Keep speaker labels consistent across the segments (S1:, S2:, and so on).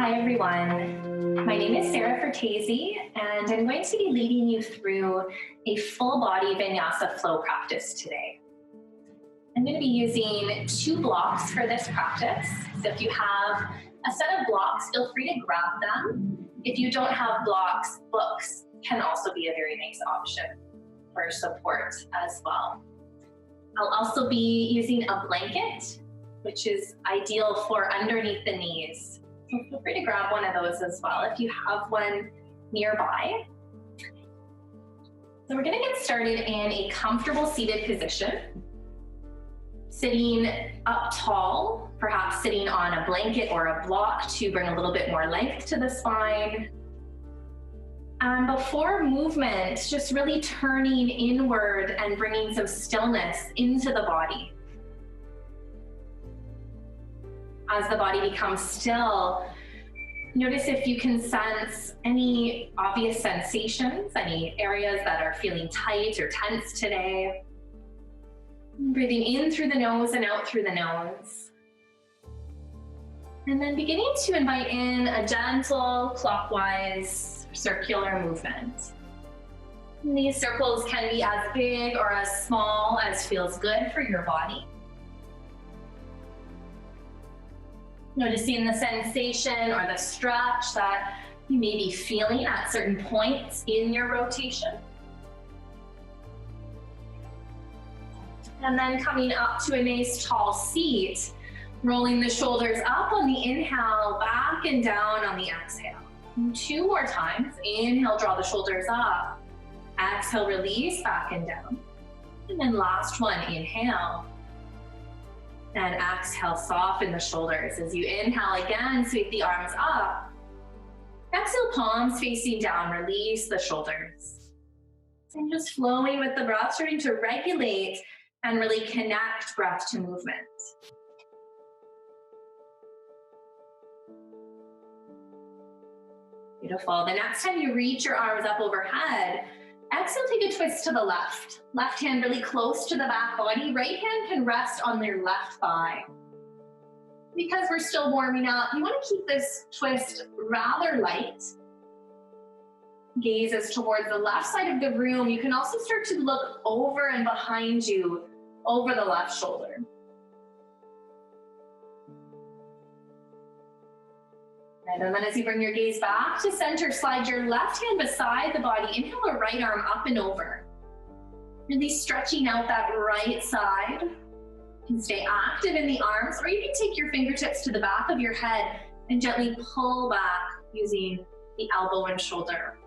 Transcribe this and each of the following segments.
S1: Hi everyone, my name is Sarah Fertese and I'm going to be leading you through a full body vinyasa flow practice today. I'm going to be using 2 blocks for this practice. So if you have a set of blocks, feel free to grab them. If you don't have blocks, books can also be a very nice option for support as well. I'll also be using a blanket, which is ideal for underneath the knees. So feel free to grab one of those as well if you have one nearby. So we're going to get started in a comfortable seated position. Sitting up tall, perhaps sitting on a blanket or a block to bring a little bit more length to the spine. And before movement, just really turning inward and bringing some stillness into the body. As the body becomes still, notice if you can sense any obvious sensations, any areas that are feeling tight or tense today. Breathing in through the nose and out through the nose. And then beginning to invite in a gentle clockwise circular movement. And these circles can be as big or as small as feels good for your body. Noticing the sensation or the stretch that you may be feeling at certain points in your rotation. And then coming up to a nice tall seat, rolling the shoulders up on the inhale, back and down on the exhale. And 2 more times. Inhale, draw the shoulders up. Exhale, release, back and down. And then last one, inhale. And exhale, soften the shoulders. As you inhale again, sweep the arms up. Exhale, palms facing down, release the shoulders. And just flowing with the breath, starting to regulate and really connect breath to movement. Beautiful. The next time you reach your arms up overhead, exhale, take a twist to the left. Left hand really close to the back body. Right hand can rest on your left thigh. Because we're still warming up, you want to keep this twist rather light. Gaze is towards the left side of the room. You can also start to look over and behind you, over the left shoulder. And then as you bring your gaze back to center, slide your left hand beside the body. Inhale the right arm up and over. Really stretching out that right side. You can stay active in the arms, or you can take your fingertips to the back of your head and gently pull back using the elbow and shoulder.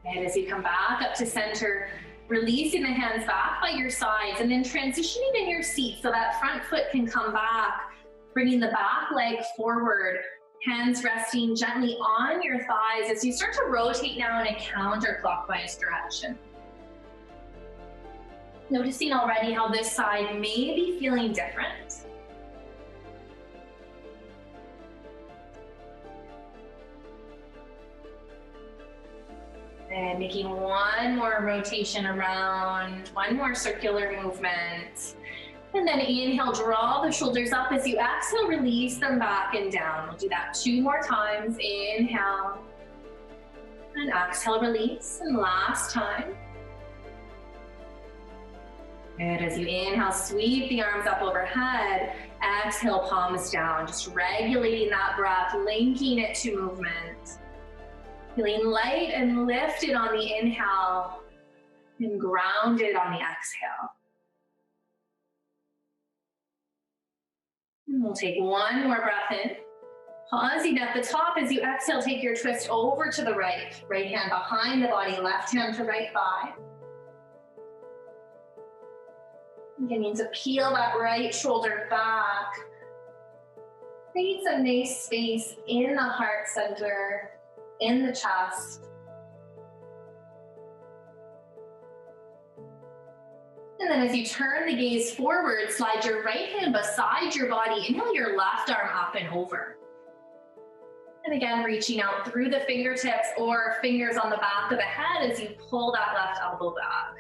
S1: And as you come back up to center, releasing the hands back by your sides and then transitioning in your seat so that front foot can come back, bringing the back leg forward, hands resting gently on your thighs as you start to rotate now in a counterclockwise direction. Noticing already how this side may be feeling different. And making one more rotation around, one more circular movement. And then inhale, draw the shoulders up. As you exhale, release them back and down. We'll do that 2 more times. Inhale. And exhale, release. And last time. And as you inhale, sweep the arms up overhead. Exhale, palms down. Just regulating that breath, linking it to movement. Feeling light and lifted on the inhale and grounded on the exhale. And we'll take one more breath in. Pausing at the top as you exhale, take your twist over to the right. Right hand behind the body, left hand to right thigh. Beginning to peel that right shoulder back. Create some nice space in the heart center, in the chest. And then as you turn the gaze forward, slide your right hand beside your body. Inhale your left arm up and over. And again, reaching out through the fingertips or fingers on the back of the head as you pull that left elbow back.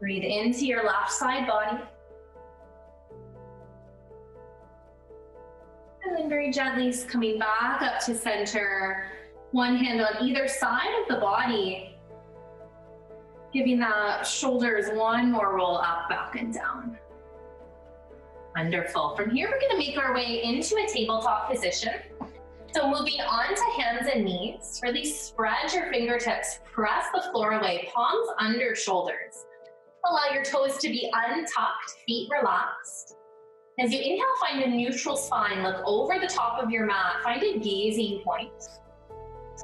S1: Breathe into your left side body. And then very gently coming back up to center. One hand on either side of the body. Giving the shoulders one more roll up, back and down. Wonderful. From here, we're going to make our way into a tabletop position. So moving on to hands and knees, really spread your fingertips, press the floor away, palms under shoulders. Allow your toes to be untucked, feet relaxed. As you inhale, find a neutral spine. Look over the top of your mat. Find a gazing point.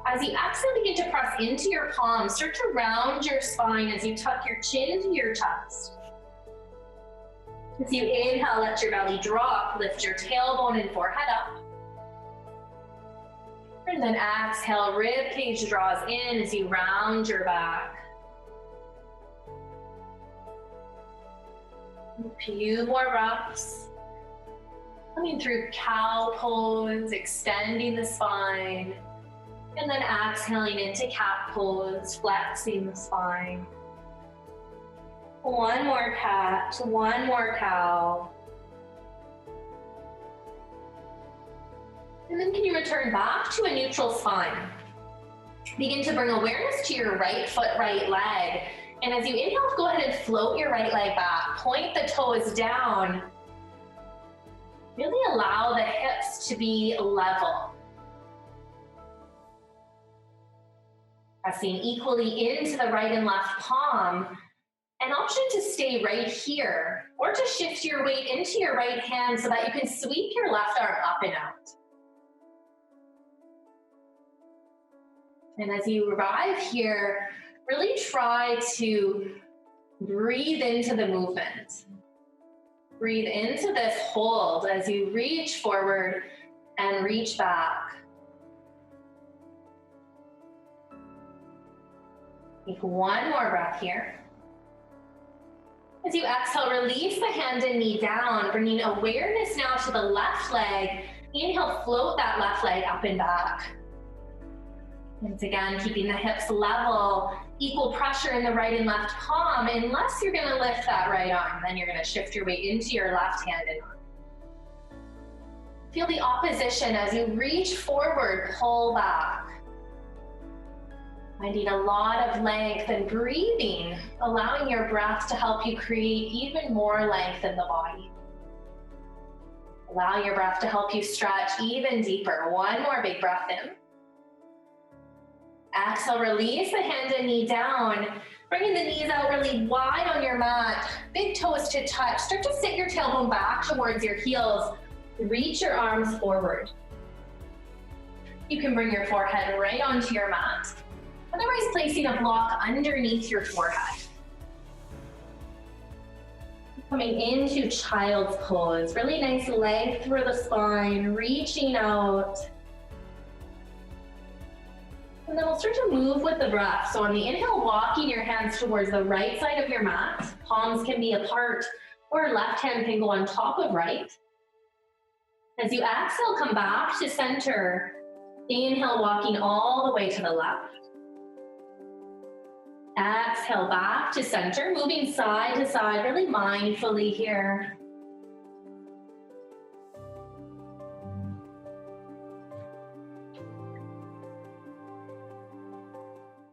S1: As you exhale, begin to press into your palms. Start to round your spine as you tuck your chin to your chest. As you inhale, let your belly drop. Lift your tailbone and forehead up. And then exhale, rib cage draws in as you round your back. A few more breaths. Coming through cow pose, extending the spine. And then exhaling into cat pose, flexing the spine. One more cat, one more cow. And then can you return back to a neutral spine? Begin to bring awareness to your right foot, right leg. And as you inhale, go ahead and float your right leg back. Point the toes down. Really allow the hips to be level. Pressing equally into the right and left palm. An option to stay right here, or to shift your weight into your right hand so that you can sweep your left arm up and out. And as you arrive here, really try to breathe into the movement. Breathe into this hold as you reach forward and reach back. Take one more breath here. As you exhale, release the hand and knee down, bringing awareness now to the left leg. Inhale, float that left leg up and back. Once again, keeping the hips level, equal pressure in the right and left palm. Unless you're gonna lift that right arm, then you're gonna shift your weight into your left hand and arm. Feel the opposition as you reach forward, pull back. Finding a lot of length and breathing, allowing your breath to help you create even more length in the body. Allow your breath to help you stretch even deeper. One more big breath in. Exhale, release the hand and knee down, bringing the knees out really wide on your mat. Big toes to touch. Start to sit your tailbone back towards your heels. Reach your arms forward. You can bring your forehead right onto your mat. Otherwise, placing a block underneath your forehead. Coming into child's pose. Really nice length through the spine, reaching out. And then we'll start to move with the breath. So on the inhale, walking your hands towards the right side of your mat. Palms can be apart, or left hand can go on top of right. As you exhale, come back to center. Inhale, walking all the way to the left. Exhale, back to center, moving side to side, really mindfully here.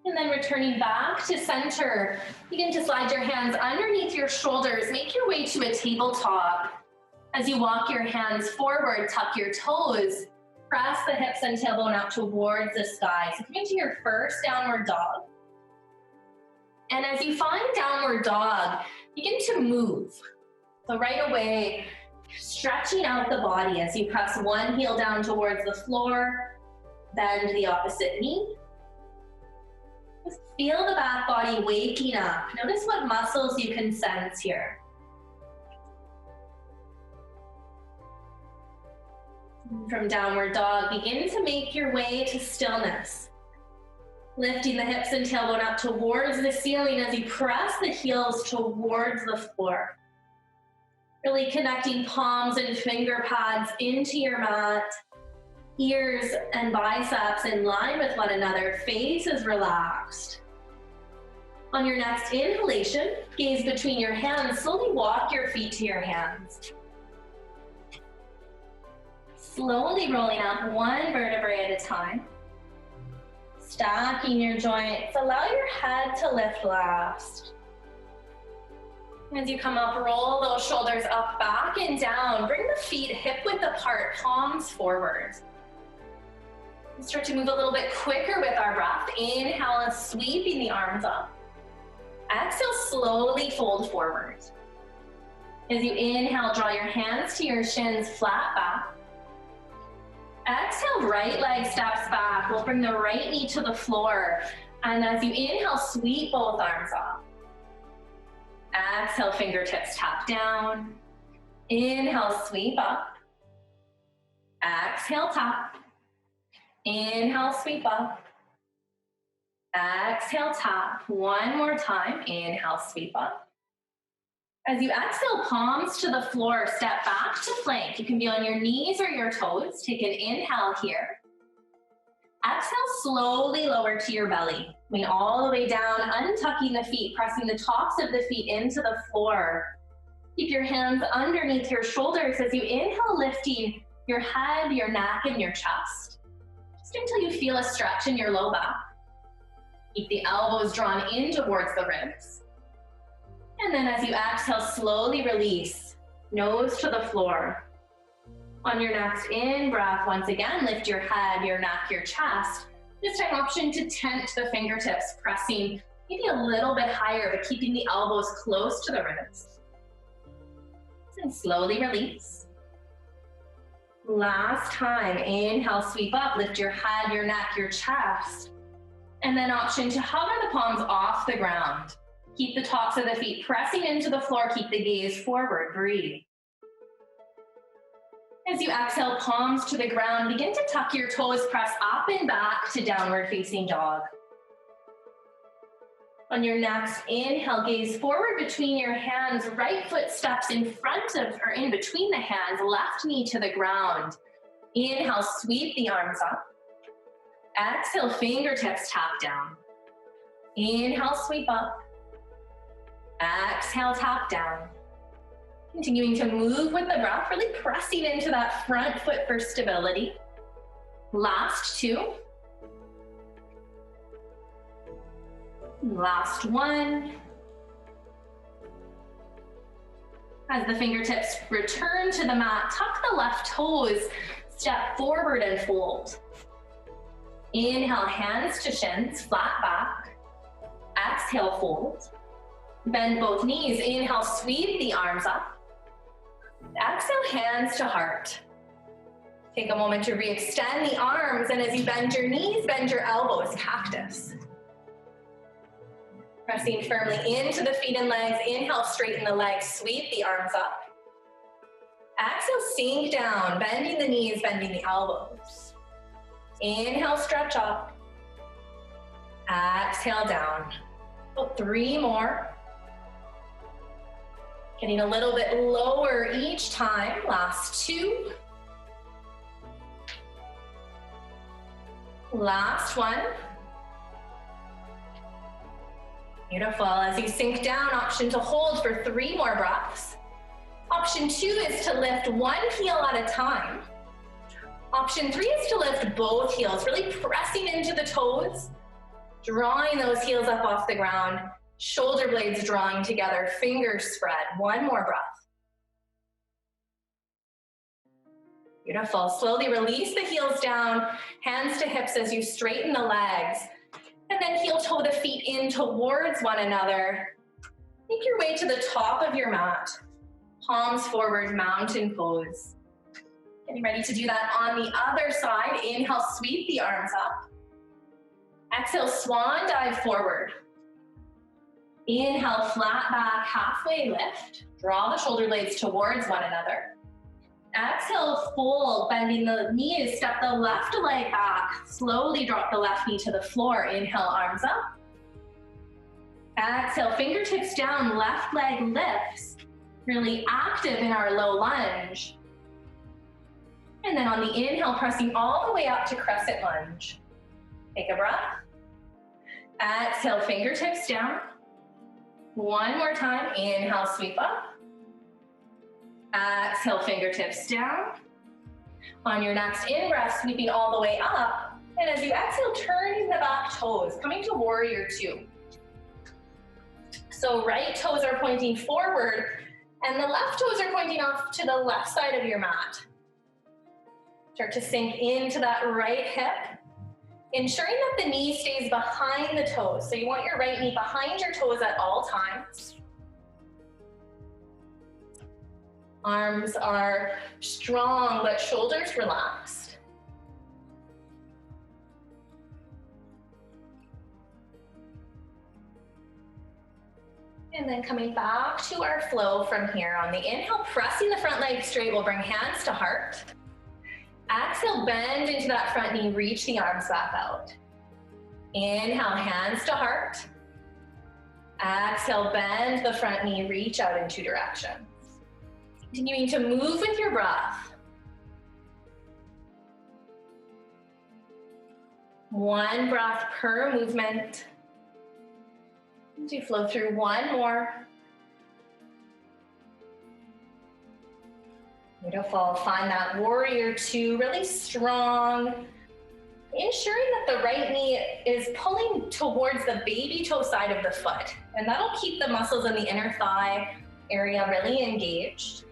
S1: And then returning back to center, begin to slide your hands underneath your shoulders. Make your way to a tabletop. As you walk your hands forward, tuck your toes, press the hips and tailbone out towards the sky. So come into your first downward dog. And as you find downward dog, begin to move. So right away, stretching out the body as you press one heel down towards the floor, bend the opposite knee. Just feel the back body waking up. Notice what muscles you can sense here. From downward dog, begin to make your way to stillness. Lifting the hips and tailbone up towards the ceiling as you press the heels towards the floor. Really connecting palms and finger pads into your mat. Ears and biceps in line with one another. Face is relaxed. On your next inhalation, gaze between your hands. Slowly walk your feet to your hands. Slowly rolling up one vertebrae at a time. Stacking your joints. Allow your head to lift last. As you come up, roll those shoulders up, back, and down. Bring the feet hip-width apart, palms forward. Start to move a little bit quicker with our breath. Inhale and sweeping the arms up. Exhale, slowly fold forward. As you inhale, draw your hands to your shins, flat back. Exhale, right leg steps back. We'll bring the right knee to the floor. And as you inhale, sweep both arms up. Exhale, fingertips tap down. Inhale, sweep up. Exhale, tap. Inhale, sweep up. Exhale, tap. One more time. Inhale, sweep up. As you exhale, palms to the floor, step back to plank. You can be on your knees or your toes. Take an inhale here. Exhale, slowly lower to your belly. Lean all the way down, untucking the feet, pressing the tops of the feet into the floor. Keep your hands underneath your shoulders as you inhale, lifting your head, your neck, and your chest. Just until you feel a stretch in your low back. Keep the elbows drawn in towards the ribs. And then as you exhale, slowly release, nose to the floor. On your next in-breath, once again, lift your head, your neck, your chest. This time, option to tent the fingertips, pressing maybe a little bit higher, but keeping the elbows close to the ribs. And slowly release. Last time, inhale, sweep up, lift your head, your neck, your chest. And then option to hover the palms off the ground. Keep the tops of the feet pressing into the floor. Keep the gaze forward. Breathe. As you exhale, palms to the ground, begin to tuck your toes, press up and back to downward facing dog. On your next inhale, gaze forward between your hands, right foot steps in front of or in between the hands, left knee to the ground. Inhale, sweep the arms up. Exhale, fingertips tap down. Inhale, sweep up. Exhale, tap down. Continuing to move with the breath, really pressing into that front foot for stability. Last two. Last one. As the fingertips return to the mat, tuck the left toes, step forward and fold. Inhale, hands to shins, flat back. Exhale, fold. Bend both knees. Inhale, sweep the arms up. Exhale, hands to heart. Take a moment to re-extend the arms, and as you bend your knees, bend your elbows, cactus. Pressing firmly into the feet and legs. Inhale, straighten the legs, sweep the arms up. Exhale, sink down, bending the knees, bending the elbows. Inhale, stretch up. Exhale, down. About 3 more. Getting a little bit lower each time. Last 2. Last one. Beautiful. As you sink down, option to hold for 3 more breaths. Option 2 is to lift one heel at a time. Option 3 is to lift both heels, really pressing into the toes, drawing those heels up off the ground, shoulder blades drawing together, fingers spread. 1 more breath. Beautiful. Slowly release the heels down, hands to hips as you straighten the legs, and then heel toe the feet in towards one another. Make your way to the top of your mat. Palms forward, mountain pose. Getting ready to do that on the other side. Inhale, sweep the arms up. Exhale, swan dive forward. Inhale, flat back, halfway lift. Draw the shoulder blades towards one another. Exhale, fold, bending the knees, step the left leg back. Slowly drop the left knee to the floor. Inhale, arms up. Exhale, fingertips down, left leg lifts. Really active in our low lunge. And then on the inhale, pressing all the way up to crescent lunge. Take a breath. Exhale, fingertips down. One more time, inhale, sweep up. Exhale, fingertips down. On your next in-breath, sweeping all the way up. And as you exhale, turning the back toes, coming to warrior two. So right toes are pointing forward, and the left toes are pointing off to the left side of your mat. Start to sink into that right hip, ensuring that the knee stays behind the toes. So you want your right knee behind your toes at all times. Arms are strong, but shoulders relaxed. And then coming back to our flow from here. On the inhale, pressing the front leg straight, we'll bring hands to heart. Exhale, bend into that front knee, reach the arms back out. Inhale, hands to heart. Exhale, bend the front knee, reach out in two directions. Continuing to move with your breath. One breath per movement. As you flow through one more. Beautiful. Find that warrior two, really strong. Ensuring that the right knee is pulling towards the baby toe side of the foot. And that'll keep the muscles in the inner thigh area really engaged.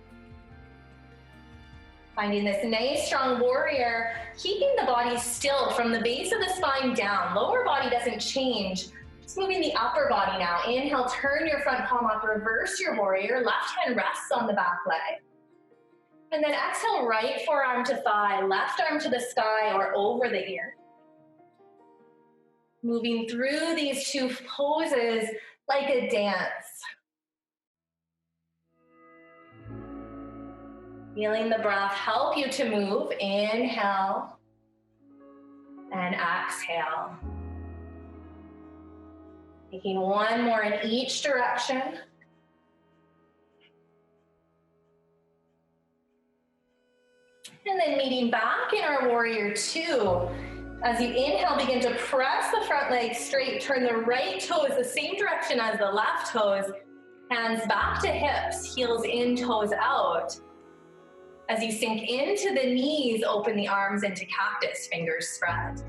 S1: Finding this nice, strong warrior, keeping the body still from the base of the spine down. Lower body doesn't change. Just moving the upper body now. Inhale, turn your front palm up, reverse your warrior. Left hand rests on the back leg. And then exhale, right forearm to thigh, left arm to the sky or over the ear. Moving through these two poses like a dance. Feeling the breath help you to move. Inhale and exhale. Taking one more in each direction. And then meeting back in our warrior two. As you inhale, begin to press the front leg straight. Turn the right toes the same direction as the left toes. Hands back to hips, heels in, toes out. As you sink into the knees, open the arms into cactus, fingers spread.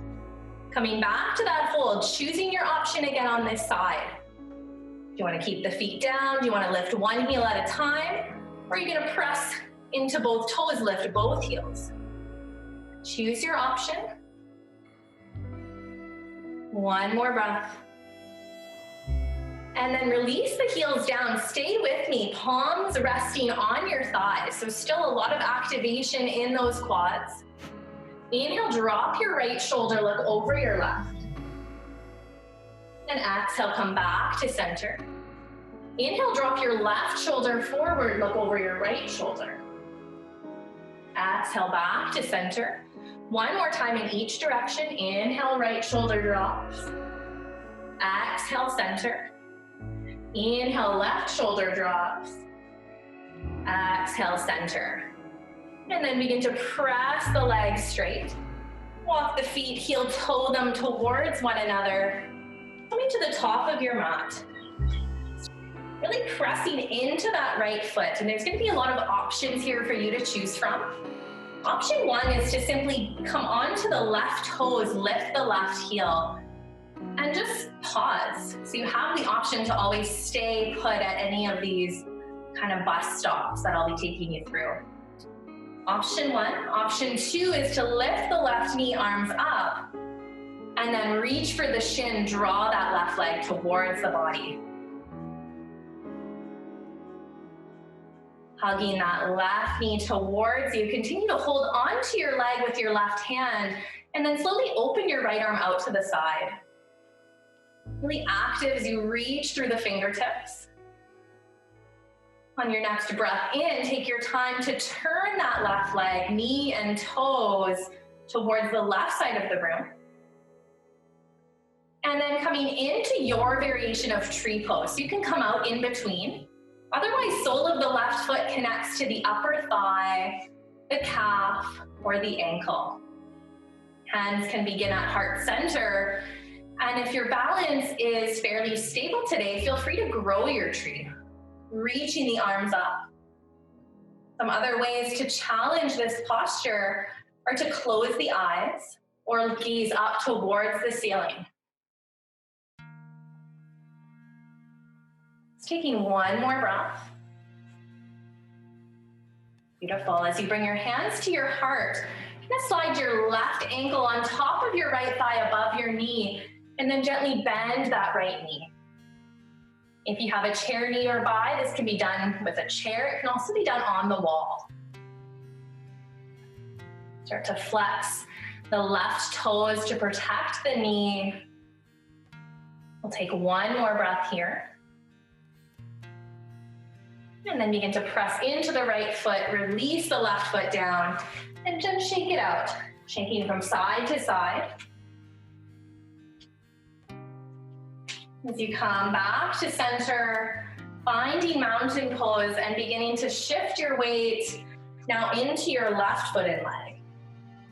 S1: Coming back to that fold, choosing your option again on this side. Do you want to keep the feet down? Do you want to lift one heel at a time? Or are you going to press into both toes, lift both heels? Choose your option. One more breath. And then release the heels down. Stay with me, palms resting on your thighs. So still a lot of activation in those quads. Inhale, drop your right shoulder, look over your left. And exhale, come back to center. Inhale, drop your left shoulder forward, look over your right shoulder. Exhale, back to center. One more time in each direction. Inhale, right shoulder drops. Exhale, center. Inhale, left shoulder drops. Exhale, center. And then begin to press the legs straight. Walk the feet, heel toe them towards one another. Coming to the top of your mat. Really pressing into that right foot. And there's going to be a lot of options here for you to choose from. Option one is to simply come onto the left toes, lift the left heel, and just pause. So you have the option to always stay put at any of these kind of bus stops that I'll be taking you through. Option one. Option two is to lift the left knee, arms up, and then reach for the shin, draw that left leg towards the body. Hugging that left knee towards you. Continue to hold onto your leg with your left hand, and then slowly open your right arm out to the side. Really active as you reach through the fingertips. On your next breath in, take your time to turn that left leg, knee and toes towards the left side of the room. And then coming into your variation of tree pose. So you can come out in between. Otherwise, sole of the left foot connects to the upper thigh, the calf, or the ankle. Hands can begin at heart center. And if your balance is fairly stable today, feel free to grow your tree, reaching the arms up. Some other ways to challenge this posture are to close the eyes or gaze up towards the ceiling. Just taking one more breath. Beautiful. As you bring your hands to your heart, you're going to slide your left ankle on top of your right thigh above your knee, and then gently bend that right knee. If you have a chair nearby, this can be done with a chair. It can also be done on the wall. Start to flex the left toes to protect the knee. We'll take one more breath here. And then begin to press into the right foot, release the left foot down, and just shake it out, shaking from side to side. As you come back to center, finding mountain pose and beginning to shift your weight now into your left foot and leg.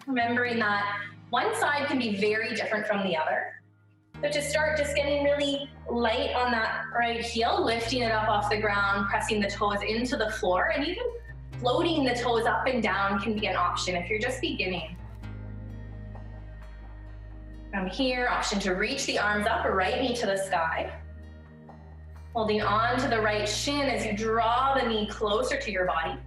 S1: Remembering that one side can be very different from the other. So to start, just getting really light on that right heel, lifting it up off the ground, pressing the toes into the floor, and even floating the toes up and down can be an option if you're just beginning. From here, option to reach the arms up, right knee to the sky. Holding on to the right shin as you draw the knee closer to your body.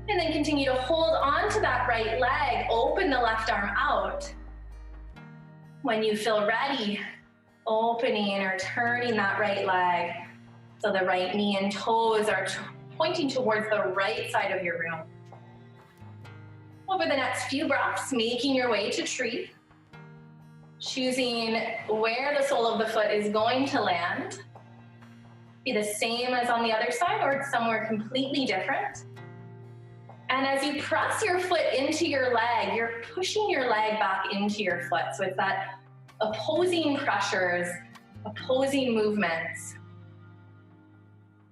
S1: And then continue to hold on to that right leg, open the left arm out. When you feel ready, opening or turning that right leg so the right knee and toes are pointing towards the right side of your room. Over the next few breaths, making your way to tree, choosing where the sole of the foot is going to land. Be the same as on the other side or somewhere completely different. And as you press your foot into your leg, you're pushing your leg back into your foot. So it's that opposing pressures, opposing movements.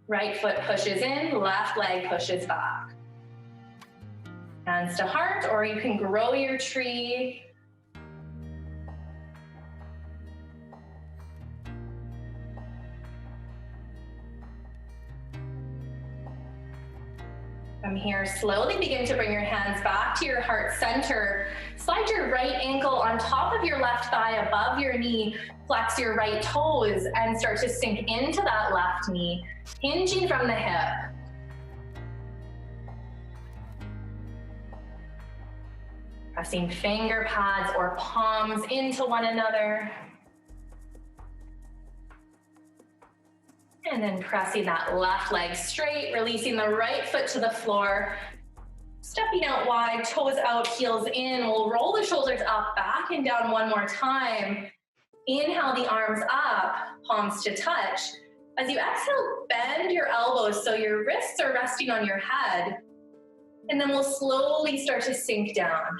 S1: Right foot pushes in, left leg pushes back. Hands to heart, or you can grow your tree. From here, slowly begin to bring your hands back to your heart center. Slide your right ankle on top of your left thigh above your knee. Flex your right toes and start to sink into that left knee, hinging from the hip. Pressing finger pads or palms into one another. And then pressing that left leg straight, releasing the right foot to the floor. Stepping out wide, toes out, heels in. We'll roll the shoulders up, back and down one more time. Inhale the arms up, palms to touch. As you exhale, bend your elbows so your wrists are resting on your head. And then we'll slowly start to sink down.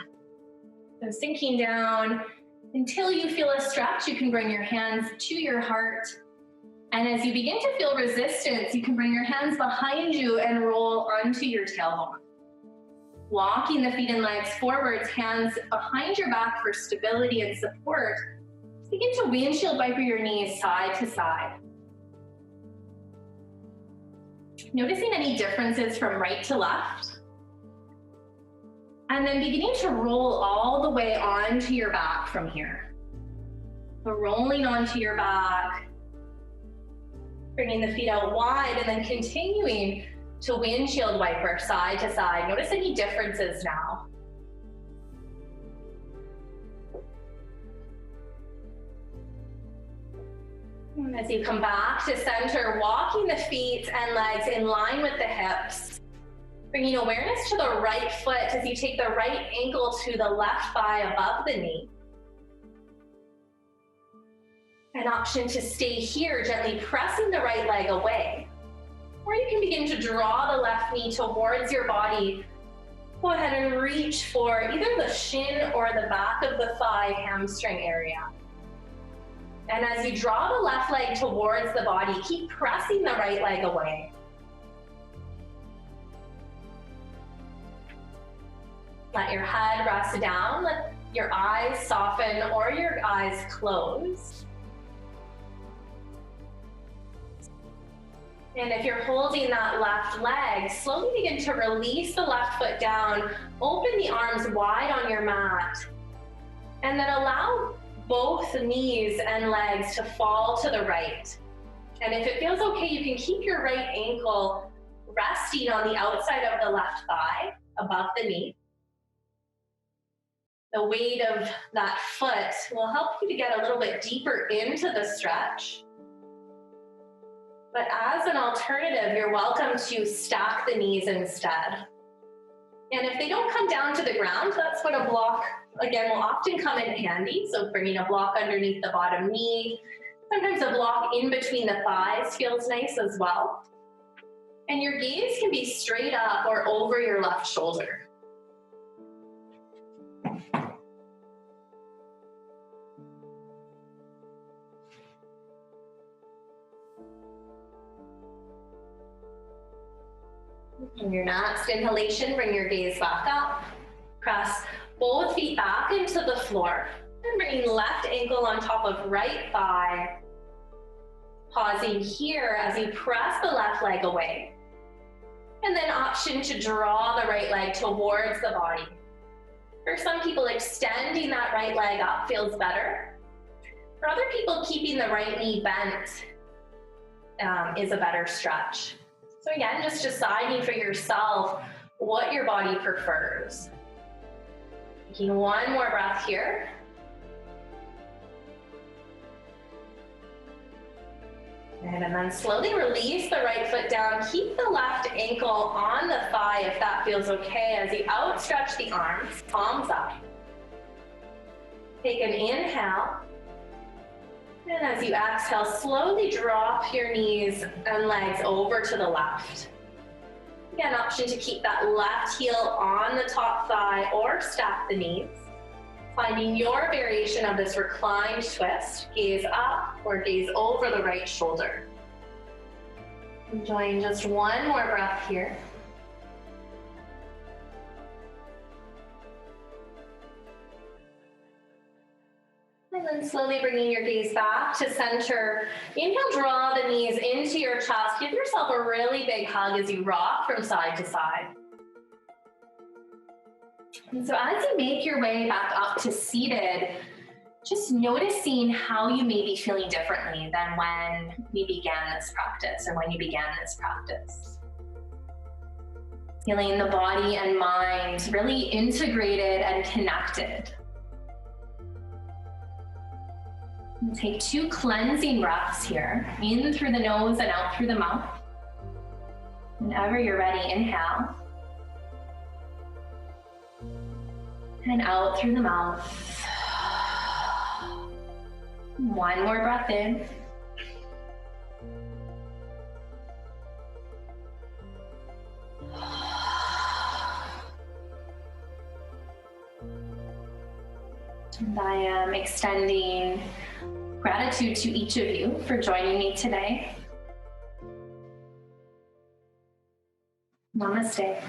S1: So sinking down until you feel a stretch, you can bring your hands to your heart. And as you begin to feel resistance, you can bring your hands behind you and roll onto your tailbone. Walking the feet and legs forwards, hands behind your back for stability and support. Begin to windshield wiper your knees side to side. Noticing any differences from right to left. And then beginning to roll all the way onto your back from here. So rolling onto your back. Bringing the feet out wide and then continuing to windshield wiper side to side. Notice any differences now. And as you come back to center, walking the feet and legs in line with the hips. Bringing awareness to the right foot as you take the right ankle to the left thigh above the knee. An option to stay here, gently pressing the right leg away. Or you can begin to draw the left knee towards your body. Go ahead and reach for either the shin or the back of the thigh hamstring area. And as you draw the left leg towards the body, keep pressing the right leg away. Let your head rest down. Let your eyes soften or your eyes close. And if you're holding that left leg, slowly begin to release the left foot down, open the arms wide on your mat, and then allow both knees and legs to fall to the right. And if it feels okay, you can keep your right ankle resting on the outside of the left thigh, above the knee. The weight of that foot will help you to get a little bit deeper into the stretch. But as an alternative, you're welcome to stack the knees instead. And if they don't come down to the ground, that's what a block, again, will often come in handy. So bringing a block underneath the bottom knee. Sometimes a block in between the thighs feels nice as well. And your gaze can be straight up or over your left shoulder. On your next inhalation, bring your gaze back up. Press both feet back into the floor. And bringing left ankle on top of right thigh. Pausing here as you press the left leg away. And then option to draw the right leg towards the body. For some people, extending that right leg up feels better. For other people, keeping the right knee bent is a better stretch. So again, just deciding for yourself what your body prefers. Taking one more breath here. And then slowly release the right foot down. Keep the left ankle on the thigh if that feels okay as you outstretch the arms, palms up. Take an inhale. And as you exhale, slowly drop your knees and legs over to the left. Again, option to keep that left heel on the top thigh or stack the knees. Finding your variation of this reclined twist, gaze up or gaze over the right shoulder. Enjoying just one more breath here. And then slowly bringing your gaze back to center. Inhale, draw the knees into your chest. Give yourself a really big hug as you rock from side to side. And so as you make your way back up to seated, just noticing how you may be feeling differently than when we began this practice or when you began this practice. Feeling the body and mind really integrated and connected. And take 2 cleansing breaths here, in through the nose and out through the mouth. Whenever you're ready, inhale. And out through the mouth. One more breath in. And I am extending gratitude to each of you for joining me today. Namaste.